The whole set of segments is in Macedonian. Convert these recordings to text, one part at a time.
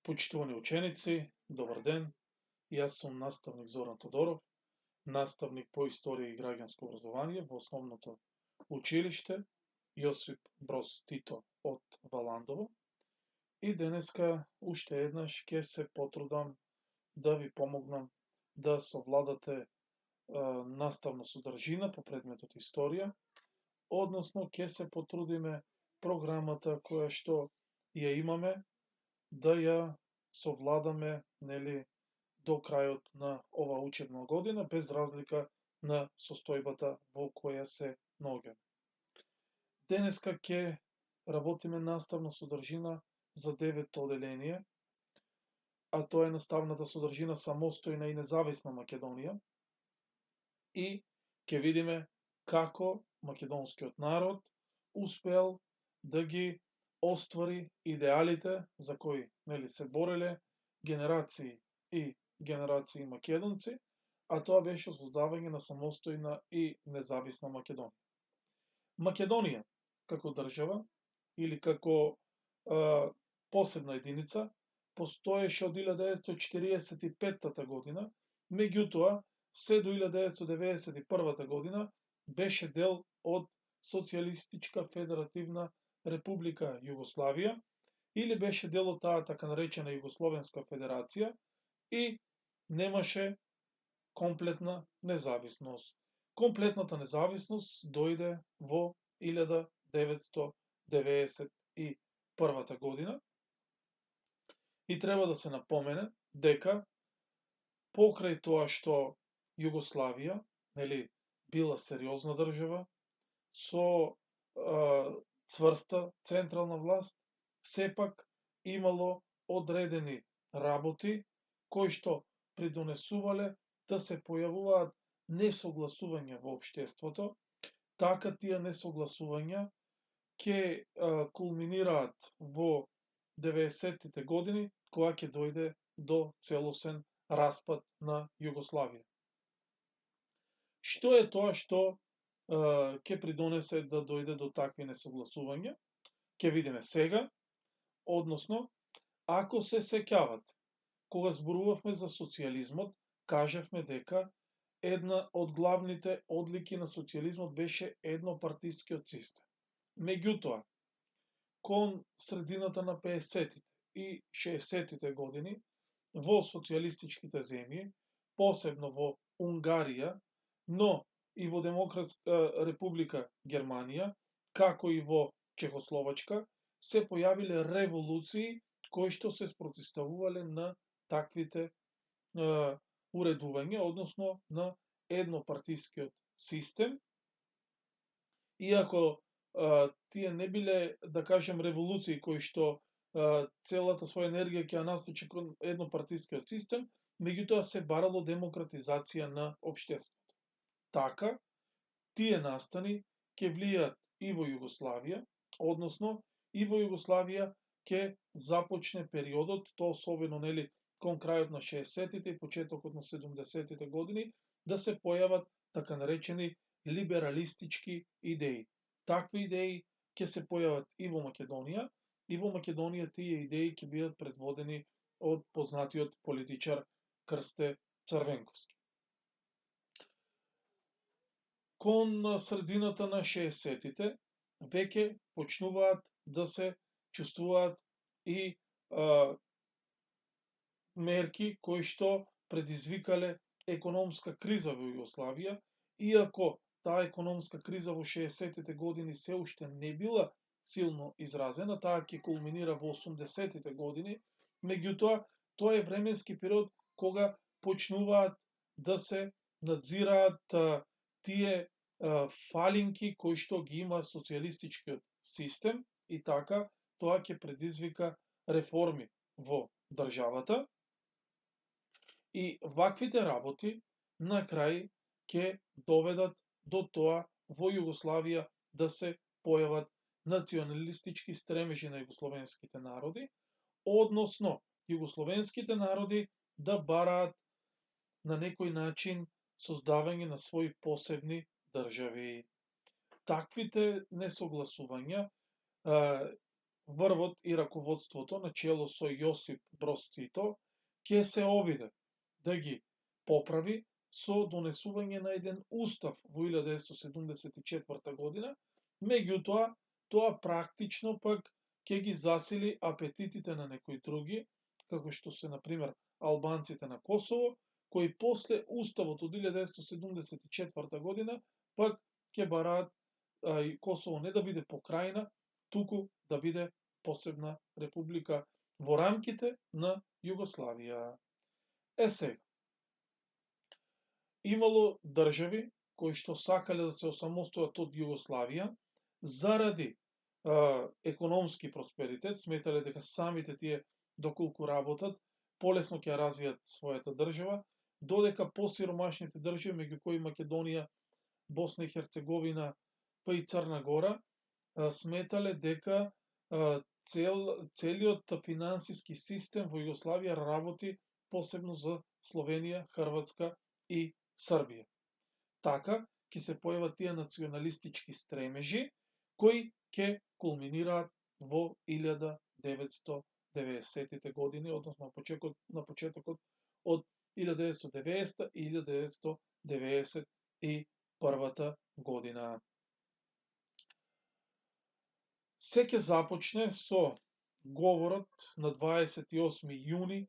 Почитувани ученици, добар ден. Јас сум наставник Зоран Тодоров, наставник по историја и граѓанско образование во основното училиште Јосип Броз Тито од Валандово. И денеска уште еднаш ќе се потрудам да ви помогнам да совладате наставна содржина по предметот историја, односно ќе се потрудиме програмата која што ја имаме да ја совладаме до крајот на ова учебна година, без разлика на состојбата во која се наоѓаме. Денеска ќе работиме наставна содржина за 9-то оделение, а тоа е наставната содржина самостојна и независна Македонија, и ќе видиме како македонскиот народ успеал да ги оствари идеалите за кои се бореле генерации и генерации македонци, а тоа беше создавање на самостојна и независна Македонија. Македонија како држава или како посебна единица постоеше од 1945 година, меѓутоа се до 1991 година беше дел од Социјалистичка федеративна Република Југославија, или беше дел од таа така наречена Југословенска федерација и немаше комплетна независност. Комплетната независност дојде во 1991 година и треба да се напомене дека покрај тоа што Југославија била сериозна држава со цврста централна власт, сепак имало одредени работи кои што придонесувале да се појавуваат несогласувања во општеството. Така тие несогласувања ќе кулминираат во 90-тите години, кога ќе дојде до целосен распад на Југославија. Што е тоа што ќе придонесе да дојде до такви несогласувања? Ќе видиме сега, односно, ако се сеќавате, кога зборувавме за социјализмот, кажавме дека една од главните одлики на социјализмот беше еднопартискиот систем. Меѓутоа, кон средината на 50-тите и 60-тите години, во социјалистичките земји, посебно во Унгарија, но и во Демократска република Германија, како и во Чехословачка, се појавиле револуции кои што се спротивставувале на таквите уредувања, односно на еднопартискиот систем. Иако тие не биле, да кажем, револуции кои што целата своја енергија ќе ја насочи кон еднопартискиот систем, меѓутоа се барало демократизација на општеството. Така, тие настани ќе влијат и во Југославија, односно и во Југославија ќе започне периодот, тоа особено кон крајот на 60-тите и почетокот на 70-тите години, да се појават така наречени либералистички идеи. Такви идеи ќе се појават и во Македонија, и во Македонија тие идеи ќе бидат предводени од познатиот политичар Крсте Црвенковски. Кон средината на 60-тите веќе почнуваат да се чувствуваат и мерки кои што предизвикале економска криза во Југославија, иако таа економска криза во 60-тите години се уште не била силно изразена, таа ќе кулминира во 80-тите години, меѓутоа тоа е временски период кога почнуваат да се надзираат тие фалинки кои што ги има социјалистичкиот систем, и така тоа ќе предизвика реформи во државата. И ваквите работи на крај ќе доведат до тоа во Југославија да се појават националистички стремежи на југословенските народи, односно југословенските народи да бараат на некој начин создавање на своји посебни држави. Таквите несогласувања врвот и раководството на чело со Јосип Броз Тито ќе се обиде да ги поправи со донесување на еден устав во 1974 година, меѓутоа тоа практично пак ќе ги засили апетитите на некои други, како што се, например, албанците на Косово, кои после уставот од 1974 година пак ќе бараат и Косово не да биде покрајна, туку да биде посебна република во рамките на Југославија. Сега, имало држави кои што сакале да се осамостојат од Југославија заради економски просперитет, сметале дека самите тие доколку работат, полесно ќе развијат својата држава, додека посиромашните држави, меѓу кои Македонија, Босна и Херцеговина, па и Црна Гора, сметале дека целиот финансиски систем во Југославија работи посебно за Словенија, Хрватска и Србија. Така ќе се појават тие националистички стремежи кои ќе кулминираат во 1990 години, односно на почетокот од 1990 и 1991 година. Се ќе започне со говорот на 28 јуни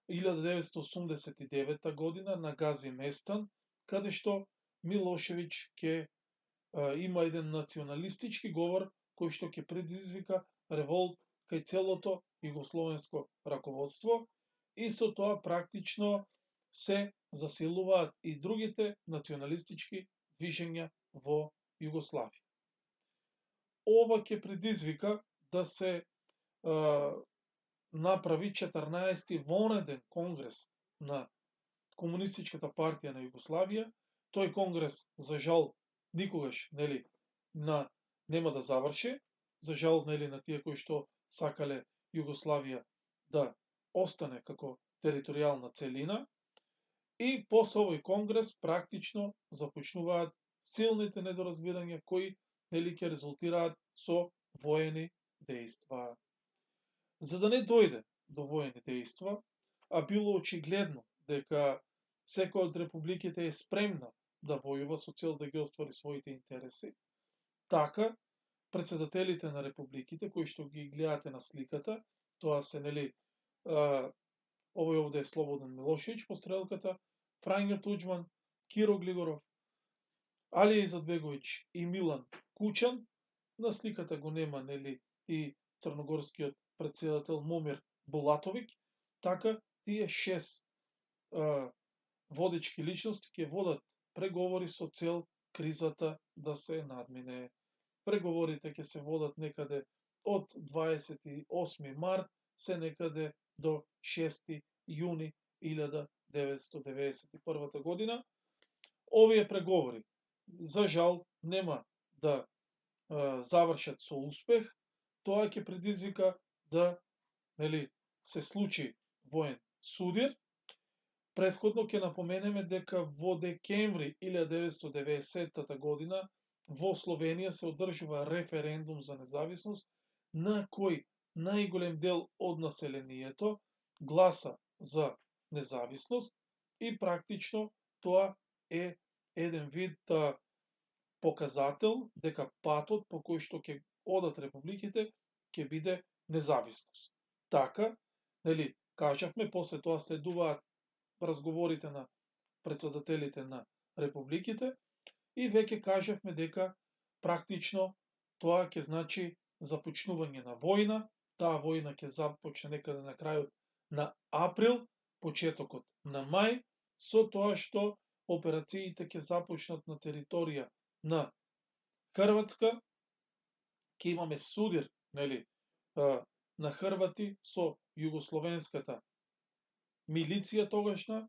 1989 година на Гази Местан, каде што Милошевиќ ќе има еден националистички говор кој што ќе предизвика револт кај целото југословенско раководство и со тоа практично се засилуваат и другите националистички движења во Југославија. Ова ќе предизвика да се направи 14-ти вонреден конгрес на Комунистичката партија на Југославија. Тој конгрес, за жал, никогаш нема да заврши, за жал на тие кои што сакале Југославија да остане како територијална целина. И после овој конгрес практично започнуваат силните недоразбирања кои ќе резултираат со воени дејства. За да не дојде до воени дејства, а било очигледно дека секоја од републиките е спремна да војува со цел да ги оствари своите интереси, така председателите на републиките, кои што ги гледате на сликата, тоа се, овој овде е Слободан Милошевиќ по стрелката, Фрањо Туџман, Киро Глигоров, Алија Изетбеговиќ и Милан Кучан. На сликата го нема и црногорскиот председател Момир Булатовиќ. Така тие 6 водечки личности ќе водат преговори со цел кризата да се надмине. Преговорите ќе се водат некаде од 28 март се некаде до 6 јуни 1991 година. Овие преговори, за жал, нема да завршат со успех. Тоа ќе предизвика да се случи воен судир. Претходно ќе напоменеме дека во декември 1990 година во Словенија се одржува референдум за независност, на кој најголем дел од населението гласа за независност и практично тоа е еден вид показател дека патот по кој што ќе одат републиките ќе биде независност. Така, кажавме, после тоа следуваат разговорите на председателите на републиките и веќе кажавме дека практично тоа ќе значи започнување на војна. Таа војна ќе започне некаде на крајот на април, почетокот на мај, со тоа што операциите ќе започнат на територија на Хрватска, ќе имаме судир на хрвати со југословенската милиција тогашна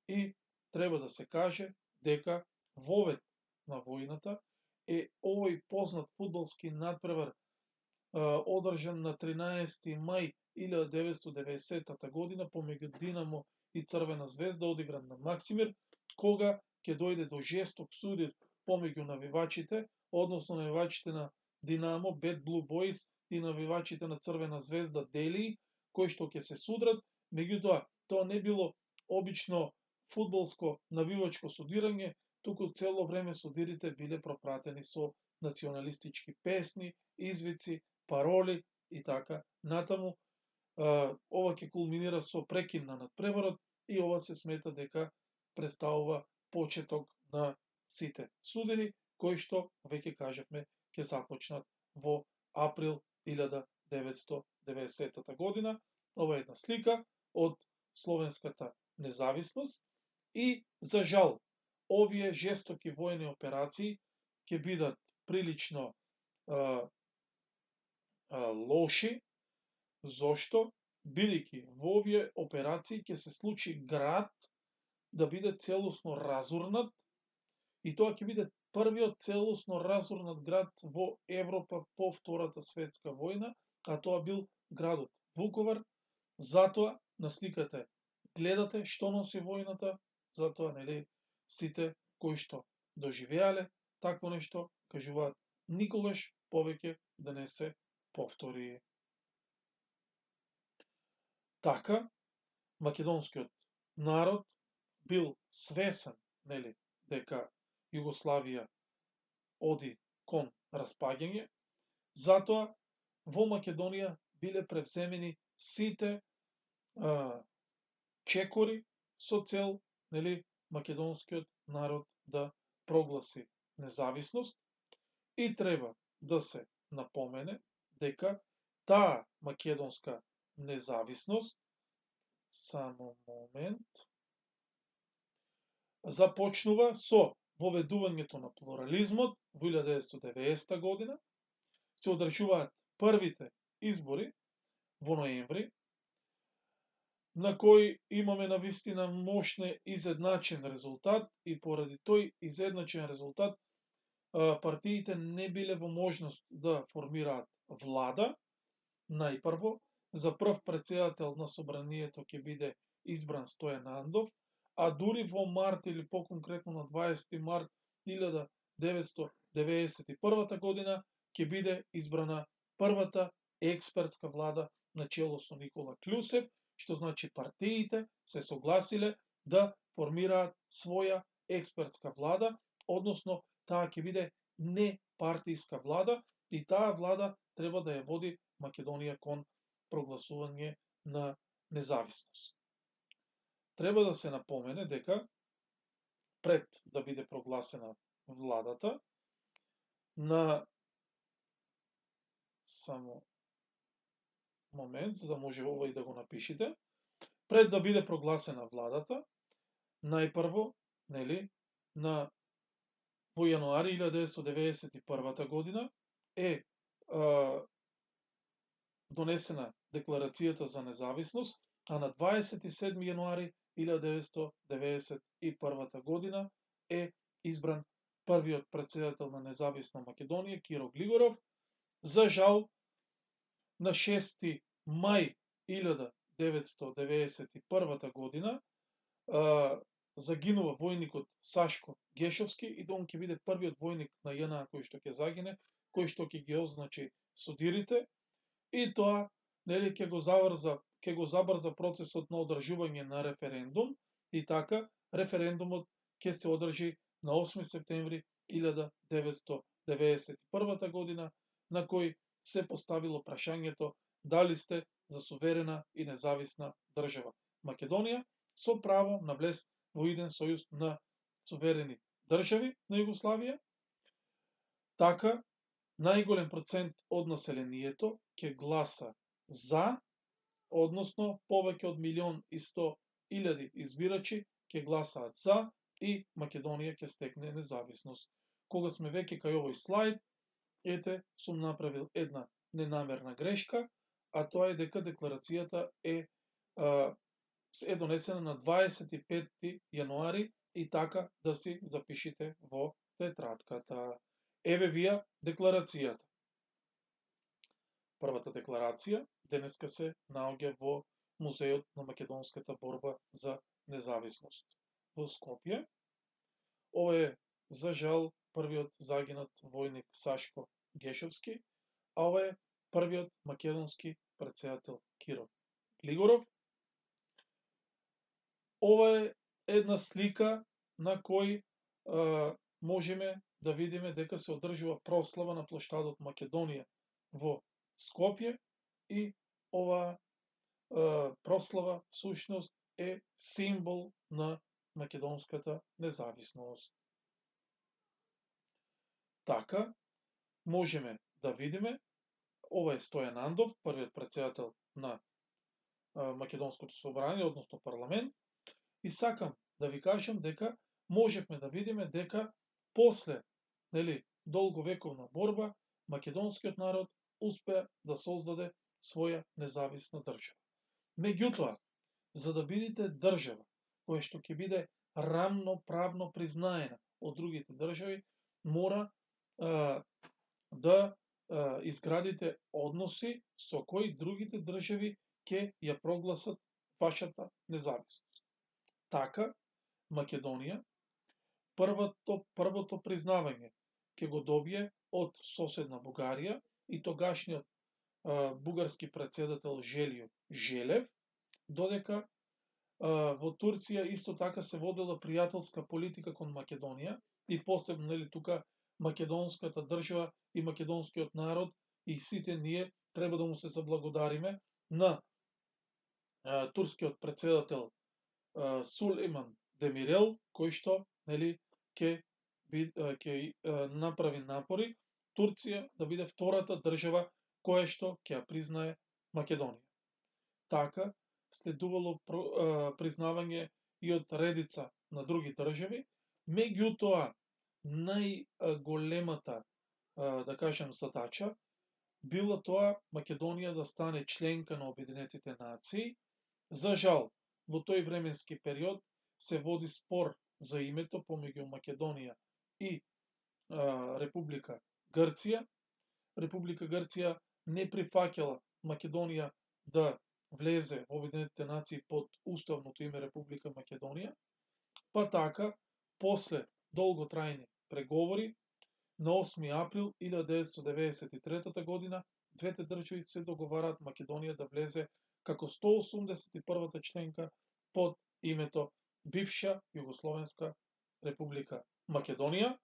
и треба да се каже дека вовед на војната е овој познат фудбалски надпревар одржан на 13 мај 1990 година помеѓу Динамо и Црвена звезда, одигран на Максимир, кога ќе дојде до жесток судир помеѓу навивачите, односно навивачите на Динамо, Bad Blue Boys и навивачите на Црвена звезда Делии, кои што ќе се судрат, меѓутоа тоа не било обично фудбалско навивачко судирање, туку цело време судирите биле пропратени со националистички песни, извици, пароли и така натаму. Ова ќе кулминира со прекин на надпреварот и ова се смета дека представува почеток на сите судири, кои што, веќе кажавме, ќе започнат во април 1990 година. Ова е една слика од словенската независност и, за жал, овие жестоки војни операции ќе бидат прилично лоши. Зошто? Бидејќи во овие операции ќе се случи град да биде целосно разурнат и тоа ќе биде првиот целосно разурнат град во Европа по Втората светска војна, а тоа бил градот Вуковар. Затоа на сликата гледате што носи војната, затоа нели сите кои што доживеале такво нешто кажуваат никогаш повеќе да не се повтори. Така, македонскиот народ бил свесен, нели, дека Југославија оди кон распаѓање, затоа во Македонија биле превземени сите чекори со цел, нели, македонскиот народ да прогласи независност и треба да се напомене дека таа македонска независност, само момент, започнува со воведувањето на плурализмот во 1990 година, се одржуваат првите избори во ноември, на кој имаме навистина мощен изедначен резултат и поради тој изедначен резултат партиите не биле во можност да формираат влада. Најпрво, за прв претседател на собранието ќе биде избран Стојан Андов, а дури во март или поконкретно на 20 март 1991 година ќе биде избрана првата експертска влада на чело со Никола Клюсев, што значи партиите се согласиле да формираат своја експертска влада, односно таа ќе биде непартијска влада и таа влада треба да ја води Македонија кон прогласување на независност. Треба да се напомене дека пред да биде прогласена владата, на само момент, за да може ова и да го напишите, пред да биде прогласена владата, најпрво, нели, во јануари 1991 година е донесена декларацијата за независност, а на 27 јануари 1991 година е избран првиот претседател на независна Македонија, Киро Глигоров. За жал, на 6 мај 1991 година загинува војникот Сашко Гешовски и он ќе биде првиот војник на ЈНА кој што ќе загине, кој што ќе ги означи судирите, и тоа нели ќе го забрза процесот на одржување на референдум, и така референдумот ќе се одржи на 8 септември 1991 година, на кој се поставило прашањето дали сте за суверена и независна држава. Македонија со право на влез во иден сојуз на суверени држави на Југославија. Така, најголем процент од населението ќе гласа за, односно повеќе од 1.100.000 избирачи ќе гласаат за и Македонија ќе стекне независност. Кога сме веќе кај овој слайд, ете, сум направил една ненамерна грешка, а тоа е дека декларацијата е донесена на 25 јануари и така да си запишите во тетратката. Еве вија декларацијата. Првата декларација денеска се наоѓа во Музеот на македонската борба за независност во Скопје. Ова е, за жал, првиот загинат војник Сашко Гешовски, а ова е првиот македонски председател Киро Глигоров. Ова е една слика на кој можеме да видиме дека се одржува прослава на плоштадот Македонија во Скопје и ова прослава всушност е символ на македонската независност. Така, можеме да видиме, ова е Стојан Андов, првиот председател на Македонското собрание, односно парламент, и сакам да ви кажам дека можевме да видиме дека после долговековна борба, македонскиот народ успеа да создаде своја независна држава. Меѓутоа, за да бидете држава која што ќе биде рамноправно признаена од другите држави, мора да изградите односи со кои другите држави ќе ја прогласат вашата независност. Така, Македонија, првото признавање ќе го добие од соседна Бугарија и тогашниот бугарски председател Желјо Желев, додека во Турција исто така се водела пријателска политика кон Македонија и посебно тука македонската држава и македонскиот народ и сите ние треба да му се заблагодариме на турскиот председател Сулейман Демирел, кој што ќе направи напори Турција да биде втората држава која што ќе ја признае Македонија. Така, следувало признавање и од редица на други држави, меѓутоа најголемата, да кажем, задача била тоа Македонија да стане членка на Обединетите нации. За жал, во тој временски период се води спор за името помеѓу Македонија и Република Грција. Република Грција не прифаќала Македонија да влезе во Обединетите нации под уставното име Република Македонија, па така, после долготрајни преговори, на 8 април 1993 година, двете држави се договараат Македонија да влезе како 181-та членка под името бивша Југословенска Република Македонија,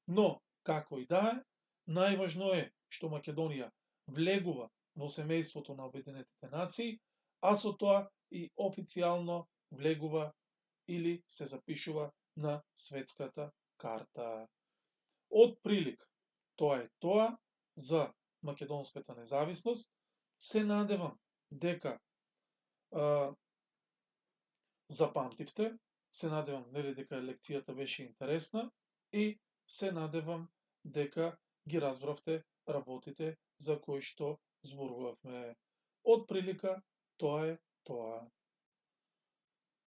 но, како и да е, најважно е што Македонија влегува во семејството на Обединетите нации, а со тоа и официјално влегува или се запишува на светската карта. Од прилик, тоа е тоа за македонската независност. Се надевам дека запамтивте, се надевам дека лекцијата беше интересна и се надевам дека ги разбравте работите за кои што зборувавме. Од прилика, тоа е тоа.